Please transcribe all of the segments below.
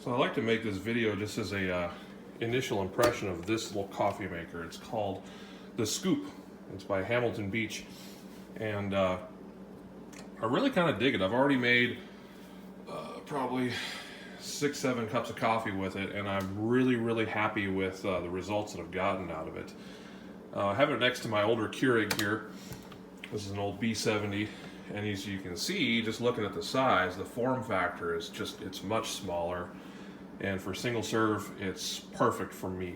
So I like to make this video just as a initial impression of this little coffee maker. It's called the Scoop. It's by Hamilton Beach, and I really kind of dig it. I've already made probably 6-7 cups of coffee with it, and I'm really happy with the results that I've gotten out of it. I have it next to my older Keurig here. This is an old B70, and as you can see, just looking at the size, the form factor is it's much smaller, and for single serve, it's perfect for me.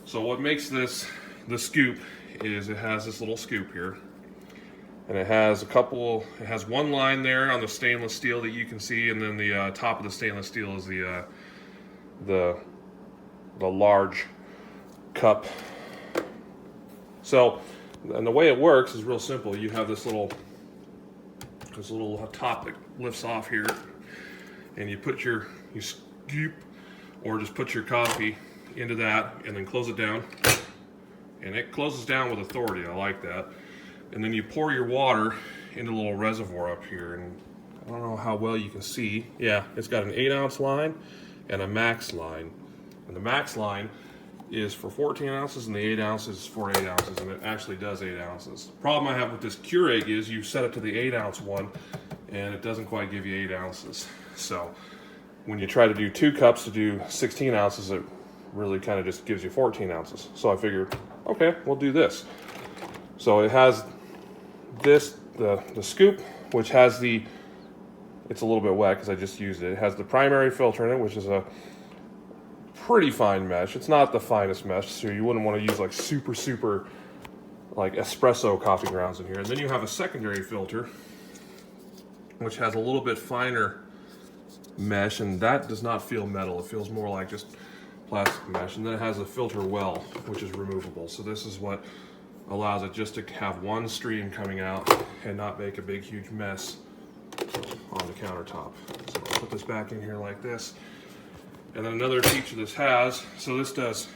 So what makes this the Scoop is it has this little scoop here, and it has one line there on the stainless steel that you can see, and then the top of the stainless steel is the large cup. So, and the way it works is real simple. You have this little top that lifts off here, and you scoop, or just put your coffee into that, and then close it down. And it closes down with authority. I like that. And then you pour your water into a little reservoir up here, and I don't know how well you can see. Yeah, it's got an 8-ounce line and a max line. And the max line is for 14 ounces, and the 8 ounces is for 8 ounces, and it actually does 8 ounces. The problem I have with this Keurig is you set it to the 8-ounce one, and it doesn't quite give you 8 ounces. So when you try to do 2 cups to do 16 ounces, it really kind of just gives you 14 ounces. So I figured, okay, we'll do this. So it has this, the Scoop, which has it's a little bit wet because I just used it. It has the primary filter in it, which is a pretty fine mesh. It's not the finest mesh, so you wouldn't want to use like super like espresso coffee grounds in here. And then you have a secondary filter, which has a little bit finer mesh, and that does not feel metal. It feels more like just plastic mesh. And then it has a filter well, which is removable. So this is what allows it just to have one stream coming out and not make a big huge mess on the countertop. So I'll put this back in here like this. And then another feature this has, so this does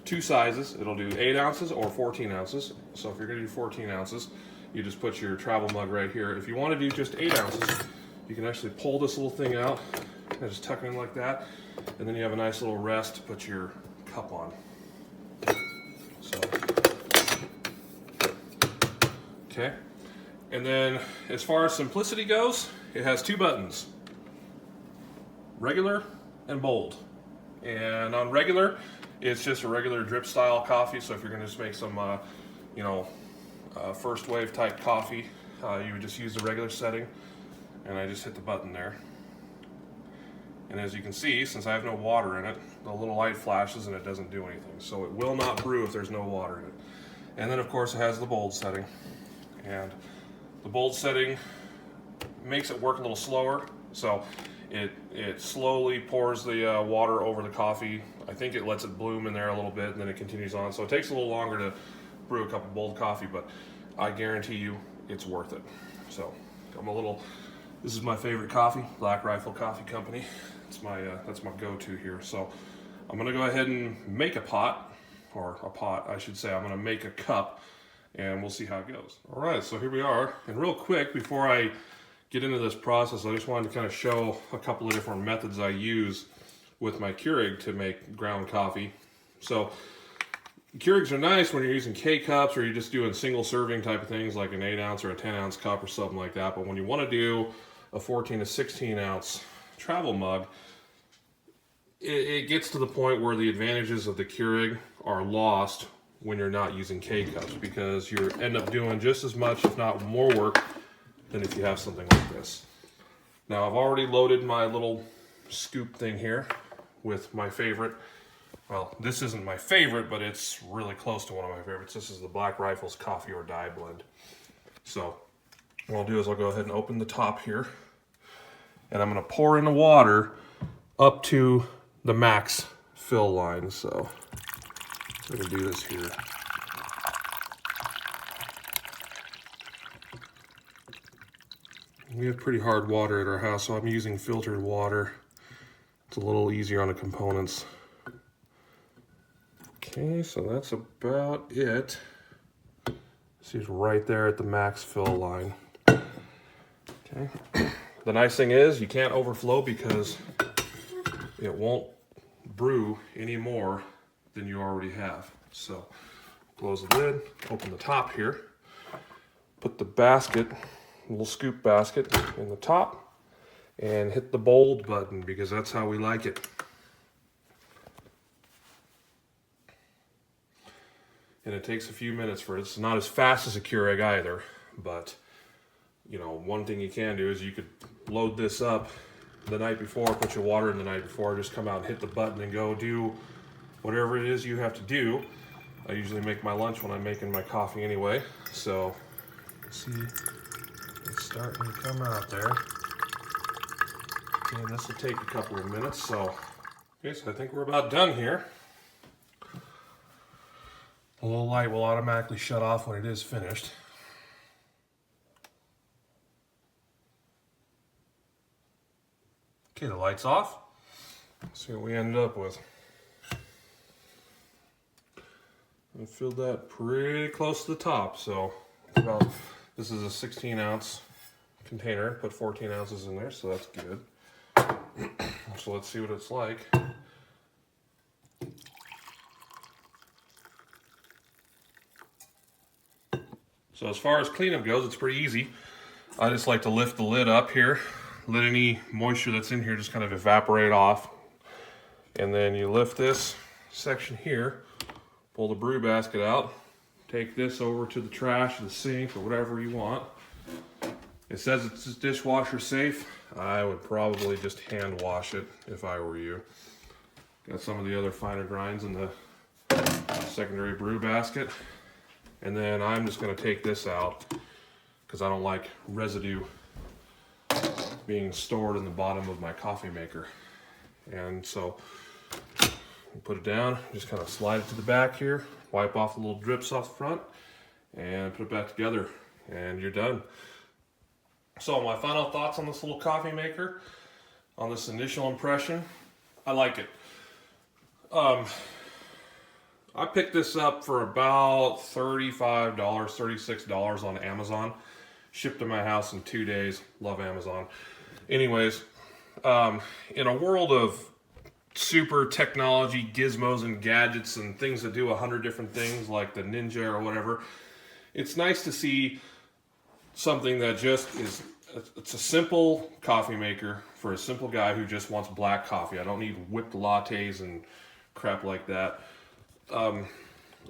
2 sizes. It'll do 8 ounces or 14 ounces. So if you're gonna do 14 ounces, you just put your travel mug right here. If you wanna do just 8 ounces, you can actually pull this little thing out and just tuck it in like that. And then you have a nice little rest to put your cup on. So, okay. And then as far as simplicity goes, it has 2 buttons. Regular and bold. And on regular, it's just a regular drip style coffee. So if you're gonna just make some, first wave type coffee, you would just use the regular setting. And I just hit the button there. And as you can see, since I have no water in it, the little light flashes and it doesn't do anything. So it will not brew if there's no water in it. And then of course it has the bold setting. And the bold setting makes it work a little slower. So it slowly pours the water over the coffee. I think it lets it bloom in there a little bit, and then it continues on. So it takes a little longer to brew a cup of bold coffee, but I guarantee you it's worth it. So this is my favorite coffee, Black Rifle Coffee Company. That's my go-to here. So I'm gonna go ahead and make I'm gonna make a cup, and we'll see how it goes. All right, so here we are. And real quick, before I get into this process, I just wanted to kind of show a couple of different methods I use with my Keurig to make ground coffee. So Keurigs are nice when you're using K-cups or you're just doing single serving type of things like an 8-ounce or a 10-ounce cup or something like that. But when you want to do a 14 to 16-ounce travel mug, it gets to the point where the advantages of the Keurig are lost when you're not using K-cups, because you end up doing just as much, if not more work, than if you have something like this. Now I've already loaded my little Scoop thing here with my favorite. Well, this isn't my favorite, but it's really close to one of my favorites. This is the Black Rifle's Coffee or Die blend. So what I'll do is I'll go ahead and open the top here, and I'm gonna pour in the water up to the max fill line. So I'm gonna do this here. We have pretty hard water at our house, so I'm using filtered water. It's a little easier on the components. Okay, so that's about it. See, it's right there at the max fill line. Okay. The nice thing is you can't overflow because it won't brew any more than you already have. So close the lid, open the top here, put the basket, little scoop basket in the top, and hit the bold button because that's how we like it. And it takes a few minutes for it. It's not as fast as a Keurig either, but you know, one thing you can do is you could load this up the night before, put your water in the night before, just come out and hit the button and go do whatever it is you have to do. I usually make my lunch when I'm making my coffee anyway, so see, it's starting to come out there. And this will take a couple of minutes, so okay, so I think we're about done here. The little light will automatically shut off when it is finished. Okay, the light's off. Let's see what we ended up with. I filled that pretty close to the top, so about, this is a 16-ounce container. Put 14 ounces in there, so that's good. So let's see what it's like. So as far as cleanup goes, it's pretty easy. I just like to lift the lid up here, let any moisture that's in here just kind of evaporate off. And then you lift this section here, pull the brew basket out, take this over to the trash, the sink, or whatever you want. It says it's dishwasher safe. I would probably just hand wash it if I were you. Got some of the other finer grinds in the secondary brew basket. And then I'm just going to take this out because I don't like residue being stored in the bottom of my coffee maker. And so put it down, just kind of slide it to the back here, wipe off the little drips off the front, and put it back together, and you're done. So my final thoughts on this little coffee maker, on this initial impression, I like it. I picked this up for about $35, $36 on Amazon. Shipped to my house in 2 days. Love Amazon. Anyways, in a world of super technology, gizmos and gadgets and things that do 100 different things like the Ninja or whatever, it's nice to see something that just is, it's a simple coffee maker for a simple guy who just wants black coffee. I don't need whipped lattes and crap like that.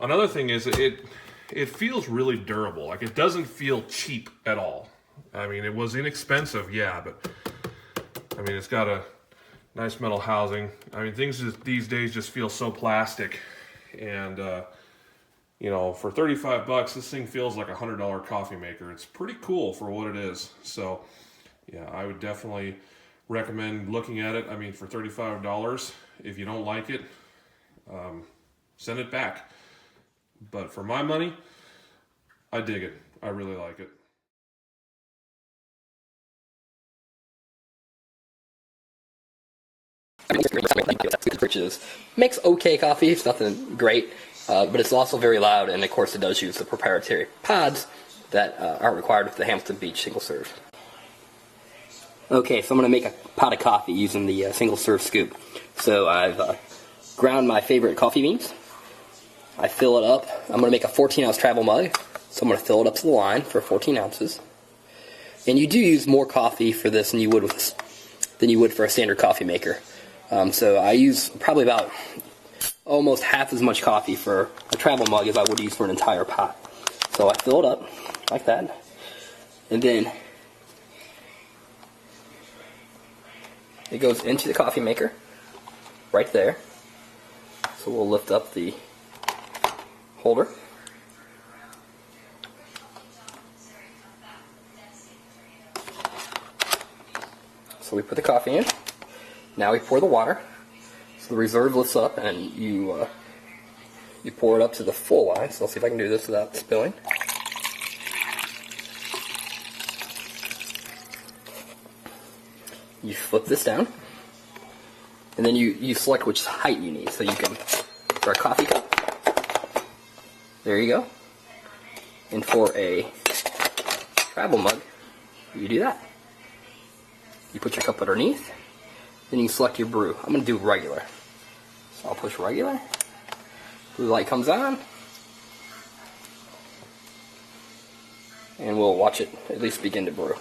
Another thing is it feels really durable. Like, it doesn't feel cheap at all. I mean, it was inexpensive, yeah, but I mean, it's got a nice metal housing. I mean, things these days just feel so plastic, and you know, for 35 bucks, this thing feels like a $100 coffee maker. It's pretty cool for what it is. So yeah, I would definitely recommend looking at it. I mean, for $35, if you don't like it, send it back. But for my money, I dig it. I really like it. Purchase makes okay coffee. It's nothing great, but it's also very loud, and of course it does use the proprietary pods that aren't required with the Hamilton Beach single serve. Okay, so I'm going to make a pot of coffee using the single serve scoop. So I've ground my favorite coffee beans. I fill it up. I'm going to make a 14-ounce travel mug, so I'm going to fill it up to the line for 14 ounces. And you do use more coffee for this than you would for a standard coffee maker. So I use probably about almost half as much coffee for a travel mug as I would use for an entire pot. So I fill it up like that, and then it goes into the coffee maker right there. So we'll lift up the holder. So we put the coffee in. Now we pour the water. So the reserve lifts up, and you pour it up to the full line. So I'll see if I can do this without spilling. You flip this down, and then you select which height you need. So you can, for a coffee cup, there you go. And for a travel mug, you do that. You put your cup underneath, Then you can select your brew. I'm going to do regular. So I'll push regular. Blue light comes on. And we'll watch it at least begin to brew.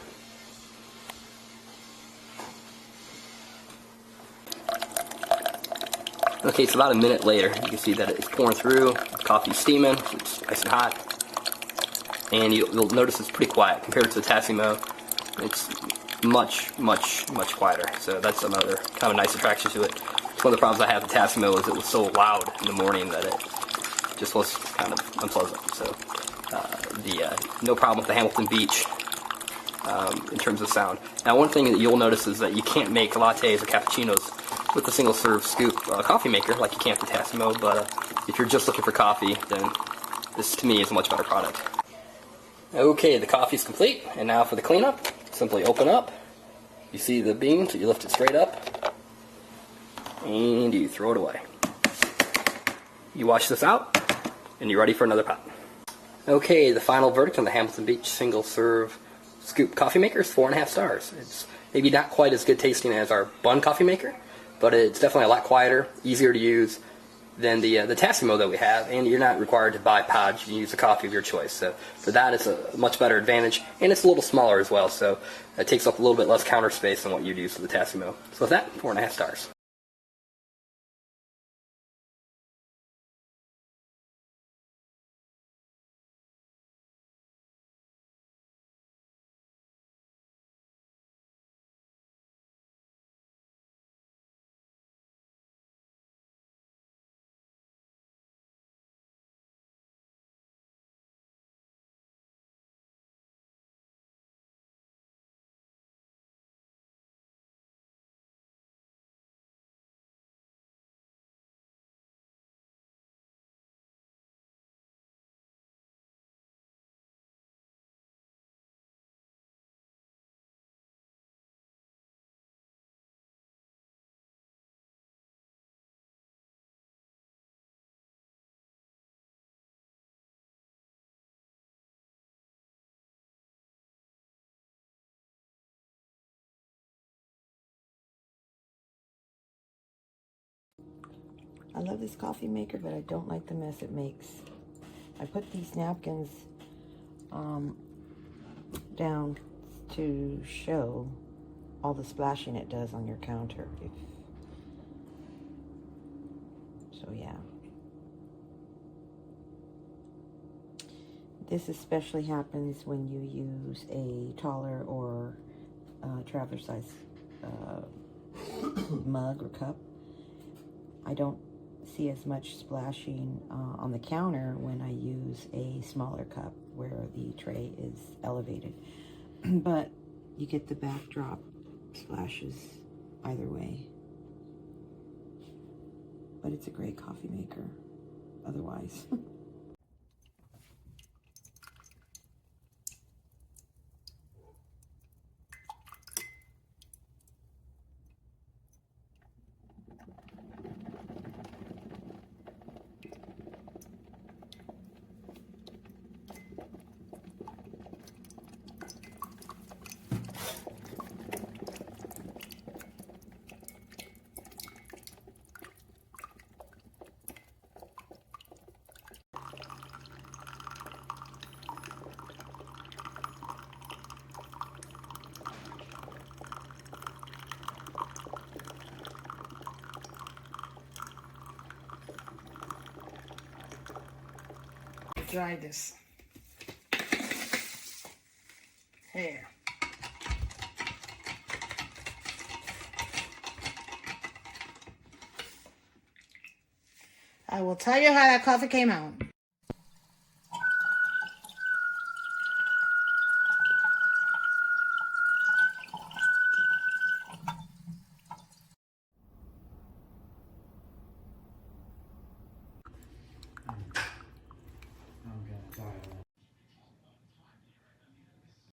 Okay, so about a minute later, you can see that it's pouring through, the coffee's steaming, it's nice and hot, and you'll notice it's pretty quiet compared to the Tassimo. It's much quieter, so that's another kind of nice attraction to it. It's one of the problems I had with the Tassimo is it was so loud in the morning that it just was kind of unpleasant. So no problem with the Hamilton Beach in terms of sound. Now, one thing that you'll notice is that you can't make lattes or cappuccinos with the single serve scoop coffee maker like you can with the Tassimo, but if you're just looking for coffee, then this to me is a much better product. Okay, the coffee's complete, and now for the cleanup, simply open up. You see the bean, so you lift it straight up, and you throw it away. You wash this out, and you're ready for another pot. Okay, the final verdict on the Hamilton Beach single serve scoop coffee maker is 4.5 stars. It's maybe not quite as good tasting as our bun coffee maker, but it's definitely a lot quieter, easier to use than the Tassimo that we have, and you're not required to buy pods. You can use the coffee of your choice. So for that, it's a much better advantage, and it's a little smaller as well, so it takes up a little bit less counter space than what you'd use with the Tassimo. So with that, 4.5 stars. I love this coffee maker, but I don't like the mess it makes. I put these napkins down to show all the splashing it does on your counter. So yeah. This especially happens when you use a taller or traveler size mug or cup. I don't see as much splashing on the counter when I use a smaller cup where the tray is elevated. But you get the backdrop splashes either way. But it's a great coffee maker otherwise. Dry this here. I will tell you how that coffee came out.